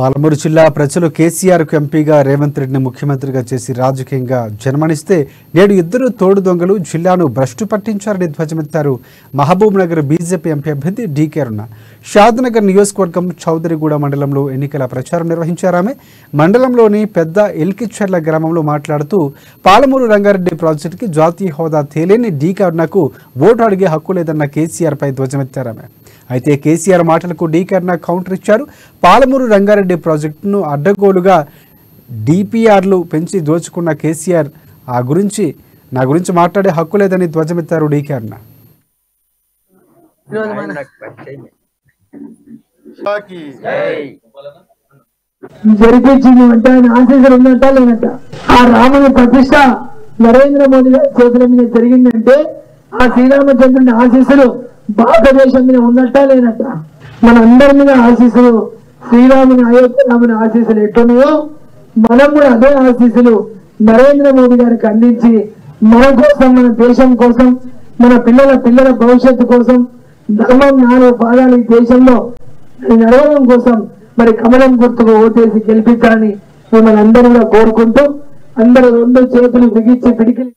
పాలమూరు జిల్లా ప్రజలు కేసీఆర్కు ఎంపీగా రేవంత్ రెడ్డిని ముఖ్యమంత్రిగా చేసి రాజకీయంగా జన్మనిస్తే నేడు ఇద్దరు తోడు దొంగలు జిల్లాను భ్రష్టు పట్టించారని ధ్వజమెత్తారు మహబూబ్ నగర్ బీజేపీ ఎంపీ అభ్యర్థి డీకే అరుణ. షాద్నగర్ నియోజకవర్గం చౌదరిగూడ మండలంలో ఎన్నికల ప్రచారం నిర్వహించారామె. మండలంలోని పెద్ద ఎల్కిచెర్ల గ్రామంలో మాట్లాడుతూ పాలమూరు రంగారెడ్డి ప్రాజెక్టుకి జాతీయ హోదా తేలేని డీకే అరుణకు ఓటు అడిగే హక్కు లేదన్న కేసీఆర్పై ధ్వజమెత్తారామె. అయితే కేసీఆర్ మాటలకు డీకే అరుణ కౌంటర్ ఇచ్చారు. పాలమూరు రంగారెడ్డి ప్రాజెక్టును అడ్డగోలుగా డిపిఆర్లు పెంచి దోచుకున్న కేసీఆర్ నా గురించి మాట్లాడే హక్కు లేదని ధ్వజమెత్తారు డీకే అరుణ. జరిపించింది అంటే ఆయన ఆశీస్సులు ఉన్నట్ట లేనట్ట. ఆ రాముని ప్రతిష్ట నరేంద్ర మోదీ గారి చేతుల మీద జరిగిందంటే ఆ శ్రీరామచంద్రుని ఆశీస్సులు భారతదేశం మీద ఉన్నట్ట లేనట్ట. మన అందరి మీద ఆశీస్సులు శ్రీరాముని అయోధ్య రాముని ఆశీస్సులు ఎట్టున్నాయో మనం కూడా అదే ఆశీస్సులు నరేంద్ర మోదీ గారికి అందించి మన కోసం, మన దేశం కోసం, మన పిల్లల భవిష్యత్తు కోసం, ధర్మం 4 పాదాలు ఈ దేశంలో నడవడం కోసం మరి కమలం గుర్తుకు ఓటేసి గెలిపించాలని మిమ్మల్ని అందరూ కూడా కోరుకుంటూ అందరూ 2 చేతులు బిగించి పిడికిలి